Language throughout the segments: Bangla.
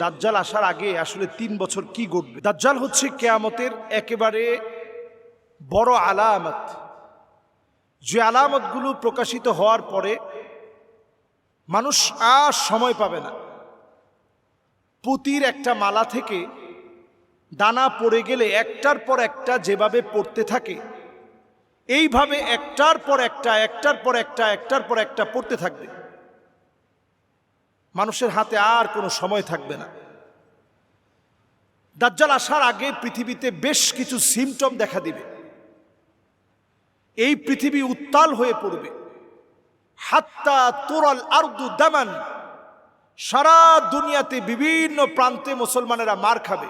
দাজ্জাল আসার আগে আসলে ৩ বছর কি ঘটবে? দাজ্জাল হচ্ছে কিয়ামতের একেবারে বড় আলামত, যে আলামতগুলো প্রকাশিত হওয়ার পরে মানুষ আর সময় পাবে না। পুতির একটা মালা থেকে দানা পড়ে গেলে একটার পর একটা যেভাবে পড়তে থাকে, এইভাবে একটার পর একটা একটার পর একটা একটার পর একটা পড়তে থাকবে। মানুষের হাতে আর কোনো সময় থাকবে না। দাজ্জাল আসার আগে পৃথিবীতে বেশ কিছু সিমটম দেখা দিবে। এই পৃথিবী উত্তাল হয়ে পড়বে। হাত্তা তুরাল আরদু দামান, সারা দুনিয়াতে বিভিন্ন প্রান্তে মুসলমানেরা মার খাবে।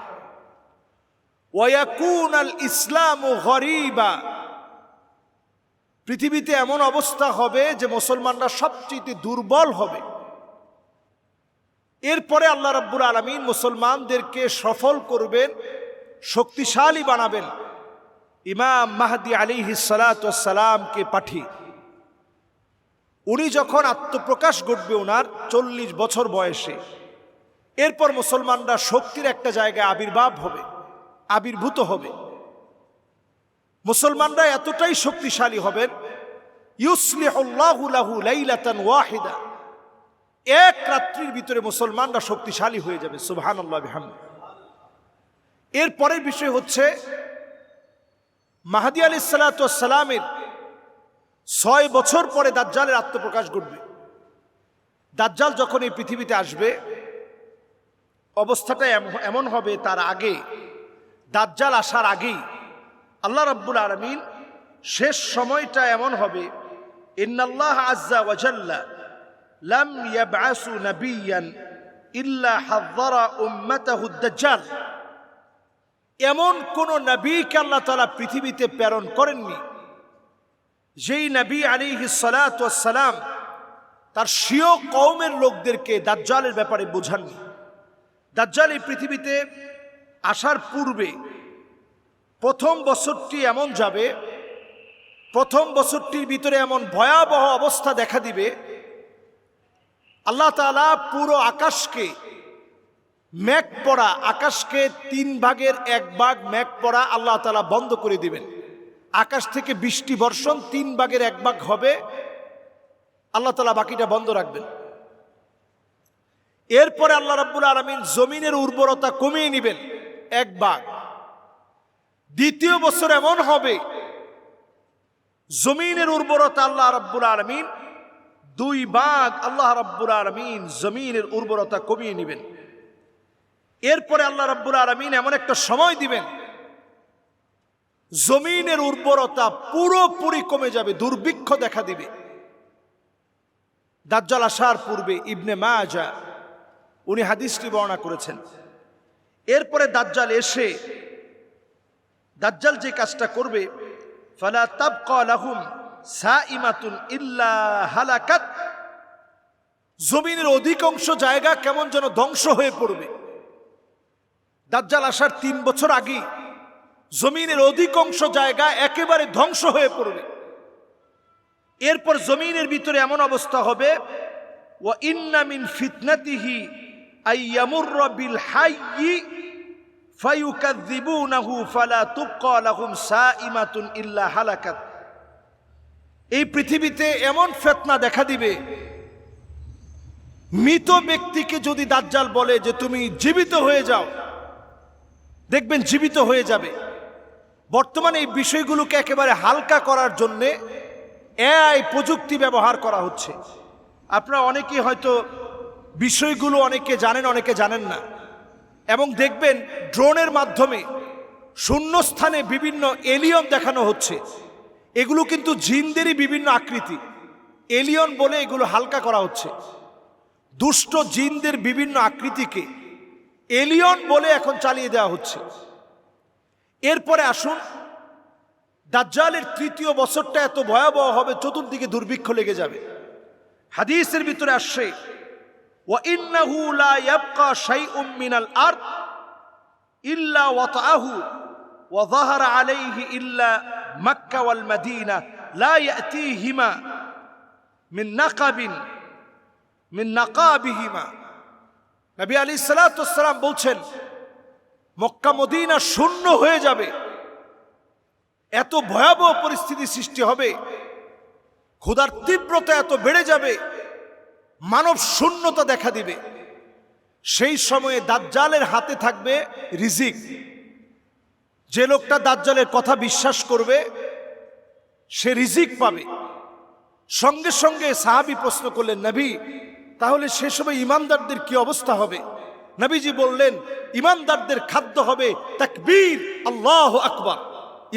ওয়ায়াকুন আল ইসলামু গরীবা, পৃথিবীতে এমন অবস্থা হবে যে মুসলমানরা সবচেয়ে দুর্বল হবে। এরপরে আল্লাহ রাব্বুল আলামিন মুসলমানদেরকে সফল করবেন, শক্তিশালী বানাবেন ইমাম মাহদী আলাইহিস সালাতু ওয়াস সালামকে পাঠিয়ে। উনি যখন আত্মপ্রকাশ ঘটবে ওনার 40 বছর বয়সে, এরপর মুসলমানরা শক্তির একটা জায়গায় আবির্ভূত হবে। মুসলমানরা এতটাই শক্তিশালী হবেন, ইউসলিহুল্লাহু লাহু লাইলাতান ওয়াহিদা, এক রাত্রির ভিতরে মুসলমানরা শক্তিশালী হয়ে যাবে। সুবহানাল্লাহ বিহামদিহি। এর পরের বিষয় হচ্ছে মাহদী আলাইহিস সালাতু ওয়াস সালামের 6 বছর পরে দাজ্জালের আত্মপ্রকাশ ঘটবে। দাজ্জাল যখন এই পৃথিবীতে আসবে, অবস্থাটা এমন হবে, তার আগে দাজ্জাল আসার আগেই আল্লাহ রাব্বুল আলামিন শেষ সময়টা এমন হবে, ইন্নাল্লাহ আযজা ওয়া জাল্লা লাম ইয়াবআসু নাবিয়্যান ইল্লা হাযযারা উম্মাতাহু দাজ্জাল। এমন কোন নবীকে আল্লাহ তাআলা পৃথিবীতে প্রেরণ করেননি যেই নবী আলাইহিস সালাতু ওয়াস সালাম তার স্বীয় কওমের লোকদেরকে দাজ্জালের ব্যাপারে বোঝাননি। দাজ্জাল এই পৃথিবীতে আসার পূর্বে প্রথম বছরটি এমন যাবে, প্রথম বছরটির ভিতরে এমন ভয়াবহ অবস্থা দেখা দিবে, আল্লাহ তাআলা পুরো আকাশকে মেঘ পড়া, আকাশকে 3 ভাগের 1 ভাগ মেঘ পড়া আল্লাহ তাআলা বন্ধ করে দিবেন। আকাশ থেকে বৃষ্টি বর্ষণ 3 ভাগের 1 ভাগ হবে, আল্লাহ তাআলা বাকিটা বন্ধ রাখবেন। এরপরে আল্লাহ রাব্বুল আলামিন জমিনের উর্বরতা কমিয়ে নেবেন 1 ভাগ। দ্বিতীয় বছর এমন হবে জমিনের উর্বরতা আল্লাহ রাব্বুল আলামিন 2 ভাগ, আল্লাহ রাব্বুল আলামিন জমিনের উর্বরতা কমিয়ে নেবেন। এরপরে আল্লাহ রাব্বুল আলামিন এমন একটা সময় দিবেন, জমিনের উর্বরতা পুরোপুরি কমে যাবে, দুর্ভিক্ষ দেখা দিবে। দাজ্জাল আসার পূর্বে ইবনে মাজাহ উনি হাদিসটি বর্ণনা করেছেন। এরপরে দাজ্জাল এসে দাজ্জাল যে কাজটা করবে, ফালা তাবকা লাহুম সাইমাতুন ইল্লা হালাকাত, জমিনের অধিকাংশ জায়গা কেমন যেন ধ্বংস হয়ে পড়বে। দাজ্জাল আসার 3 বছর আগে জমিনের অধিকাংশ জায়গা একেবারে ধ্বংস হয়ে পড়বে। এরপর জমিনের ভিতরে এমন অবস্থা হবে, ওয়া ইন্না মিন ফিতনাতিহি আইয়ামুররা বিল হায়্যি ফায়ুকাযযিবুনাহু ফালা তুবকা লাহুম সাইমাতুন ইল্লা হালাকাত। এই পৃথিবীতে এমন ফিতনা দেখা দিবে, মৃত ব্যক্তিকে যদি দাজ্জাল বলে যে তুমি জীবিত হয়ে যাও, দেখবেন জীবিত হয়ে যাবে। বর্তমানে এই বিষয়গুলোকে একেবারে হালকা করার জন্য এআই প্রযুক্তি ব্যবহার করা হচ্ছে। আপনারা অনেকেই হয়তো বিষয়গুলো অনেকে জানেন, অনেকে জানেন না। এবং দেখবেন ড্রোনের মাধ্যমে শূন্যস্থানে বিভিন্ন এলিয়ন দেখানো হচ্ছে। এগুলো কিন্তু জিনদেরই বিভিন্ন আকৃতি, এলিয়ন বলে এগুলো হালকা করা হচ্ছে। দুষ্ট জিনদের বিভিন্ন আকৃতিকে এলিয়ন বলে এখন চালিয়ে দেওয়া হচ্ছে। এরপরে আসুন, দাজ্জালের 3য় বছরটা এত ভয়াবহ হবে, চতুর্দিকে দুর্ভিক্ষ লেগে যাবে। হাদিসের ভিতরে আসছে, ওয়া ইন্নাহু লা ইয়াবকা শাইউম মিনাল আরদ ইল্লা ওয়াতাআহু ওয়া যাহারা আলাইহি ইল্লা মক্কা ওয়াল মদিনা লা ইয়াতিহিমা মিন নাকাবিহিমা। নবী আলাইহিস সালাতু ওয়াস সালাম বলছেন মক্কা মদিনা শূন্য হয়ে যাবে, এত ভয়াবহ পরিস্থিতি সৃষ্টি হবে, ক্ষুধার তীব্রতা এত বেড়ে যাবে, মানব শূন্যতা দেখা দিবে। সেই সময়ে দাজ্জালের হাতে থাকবে রিজিক। যে লোকটা দাজ্জালের কথা বিশ্বাস করবে সে রিজিক পাবে। সঙ্গে সঙ্গে সাহাবী প্রশ্ন করলেন, নবী তাহলে সে সময় ইমানদারদের কি অবস্থা হবে? নবীজি বললেন, ইমানদারদের খাদ্য হবে তাকবীর আল্লাহু আকবার।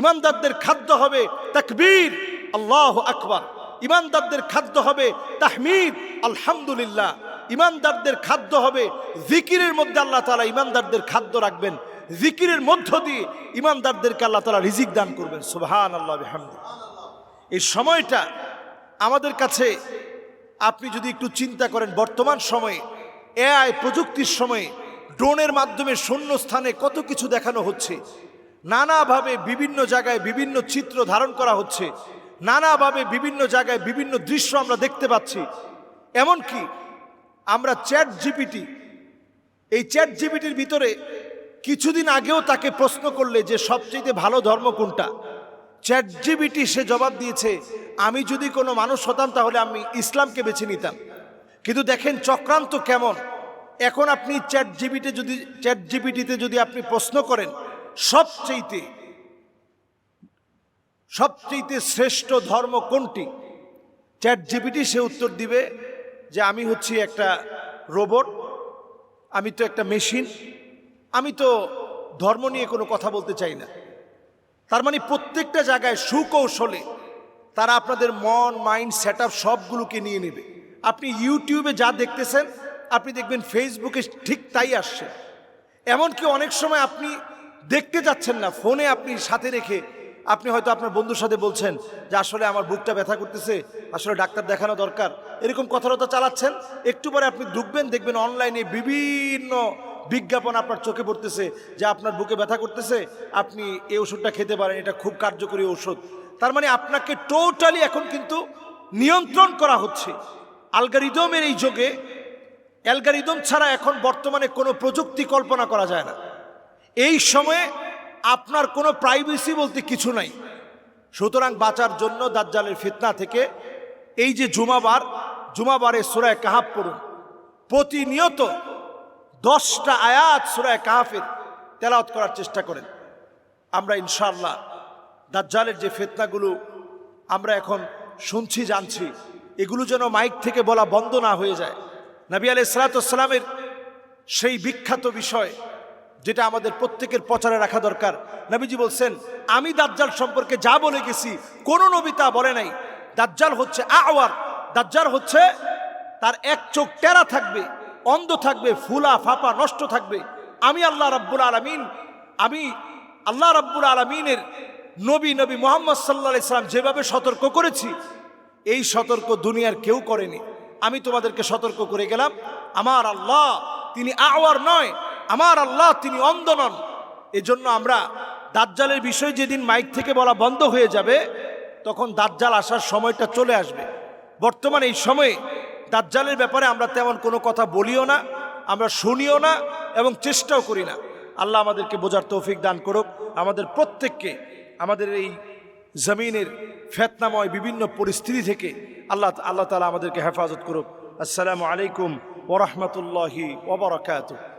ইমানদারদের খাদ্য হবে তাকবীর আল্লাহু আকবার। ইমানদারদের খাদ্য হবে তাহমিদ আলহামদুলিল্লাহ। ইমানদারদের খাদ্য হবে জিকিরের মধ্যে আল্লাহ তাআলা ইমানদারদের খাদ্য রাখবেন। জিকিরের মধ্য দিয়ে ইমানদারদেরকে আল্লাহ তাআলা রিজিক দান করবেন। সুবহানাল্লাহ বিহামদিহি। এই সময়টা আমাদের কাছে আপনি যদি একটু চিন্তা করেন, বর্তমান সময়ে এআই প্রযুক্তির সময়ে ড্রোনের মাধ্যমে শূন্যস্থানে কত কিছু দেখানো হচ্ছে, নানাভাবে বিভিন্ন জায়গায় বিভিন্ন চিত্র ধারণ করা হচ্ছে, নানাভাবে বিভিন্ন জায়গায় বিভিন্ন দৃশ্য আমরা দেখতে পাচ্ছি। এমনকি আমরা চ্যাট জিপিটি, এই চ্যাট জিপিটির ভিতরে কিছুদিন আগেও তাকে প্রশ্ন করলে যে সবচেয়ে ভালো ধর্ম কোনটা, চ্যাট জিপিটি সে জবাব দিয়েছে, আমি যদি কোনো মানুষ হতাম তাহলে আমি ইসলামকে বেছে নিতাম। কিন্তু দেখেন চক্রান্ত কেমন। এখন আপনি চ্যাট জিপিটিতে যদি আপনি প্রশ্ন করেন সবচেয়ে শ্রেষ্ঠ ধর্ম কোনটি, চ্যাট জিপিটি সে উত্তর দিবে যে আমি হচ্ছি একটা রোবট, আমি তো একটা মেশিন, আমি তো ধর্ম নিয়ে কোনো কথা বলতে চাই না। তার মানে প্রত্যেকটা জায়গায় সুকৌশলে তারা আপনাদের মন মাইন্ড সেট আপ সবগুলোকে নিয়ে নেবে। আপনি ইউটিউবে যা দেখতেছেন আপনি দেখবেন ফেসবুকে ঠিক তাই আসছে। এমনকি অনেক সময় আপনি দেখতে যাচ্ছেন না, ফোনে আপনি সাথে রেখে আপনি হয়তো আপনার বন্ধুর সাথে বলছেন যে আসলে আমার বুকটা ব্যথা করতেছে, আসলে ডাক্তার দেখানো দরকার, এরকম কথাবার্তা চালাচ্ছেন। একটু পরে আপনি ঢুকবেন, দেখবেন অনলাইনে বিভিন্ন বিজ্ঞাপন আপনার চোখে পড়তেছে যে আপনার বুকে ব্যথা করতেছে, আপনি এই ওষুধটা খেতে পারেন, এটা খুব কার্যকরী ওষুধ। তার মানে আপনাকে টোটালি এখন কিন্তু নিয়ন্ত্রণ করা হচ্ছে অ্যালগরিদমের এই যুগে। অ্যালগরিদম ছাড়া এখন বর্তমানে কোনো প্রযুক্তি কল্পনা করা যায় না। এই সময়ে আপনার কোনো প্রাইভেসি বলতে কিছু নাই। সুতরাং বাঁচার জন্য দাজ্জালের ফিতনা থেকে এই যে জুমাবারে সূরা কাহাফ পড়ুন, প্রতিনিয়ত 10টা আয়াত সূরা কাহাফের তেলাওয়াত করার চেষ্টা করেন। আমরা ইনশাআল্লাহ দাজ্জালের যে ফিতনাগুলো আমরা এখন শুনছি জানছি, এগুলো যেন মাইক থেকে বলা বন্ধ না হয়ে যায়। নবী আলাইহিস সালাতু ওয়াস সালামের সেই বিখ্যাত বিষয় যেটা আমাদের প্রত্যেকের প্রচারে রাখা দরকার। নবীজি বলছেন, আমি দাজ্জাল সম্পর্কে যা বলে গেছি কোন নবী তা বলে নাই। দাজ্জাল হচ্ছে আওয়ার, দাজ্জাল হচ্ছে তার এক চোখ টেরা থাকবে, অন্ধ থাকবে, ফুলা ফাপা নষ্ট থাকবে। আমি আল্লাহ রাব্বুল আলামিনের নবী মুহাম্মদ সাল্লাল্লাহু আলাইহি সাল্লাম যেভাবে সতর্ক করেছি, এই সতর্ক দুনিয়ার কেউ করেনি। আমি তোমাদেরকে সতর্ক করে গেলাম, আমার আল্লাহ তিনি আওয়ার নয়, আমার আল্লাহ তিনি অন্ধ নন। এজন্য আমরা দাজ্জালের বিষয় যেদিন মাইক থেকে বলা বন্ধ হয়ে যাবে তখন দাজ্জাল আসার সময়টা চলে আসবে। বর্তমানে এই সময়ে দাজ্জালের ব্যাপারে আমরা তেমন কোনো কথা বলিও না, আমরা শুনিও না এবং চেষ্টাও করি না। আল্লাহ আমাদেরকে বোঝার তৌফিক দান করুক, আমাদের প্রত্যেককে আমাদের এই জমিনের ফিতনাময় বিভিন্ন পরিস্থিতি থেকে আল্লাহ তাআলা আমাদেরকে হেফাজত করুক। আসসালামু আলাইকুম ওয়া রাহমাতুল্লাহি ওয়া বারাকাতুহু।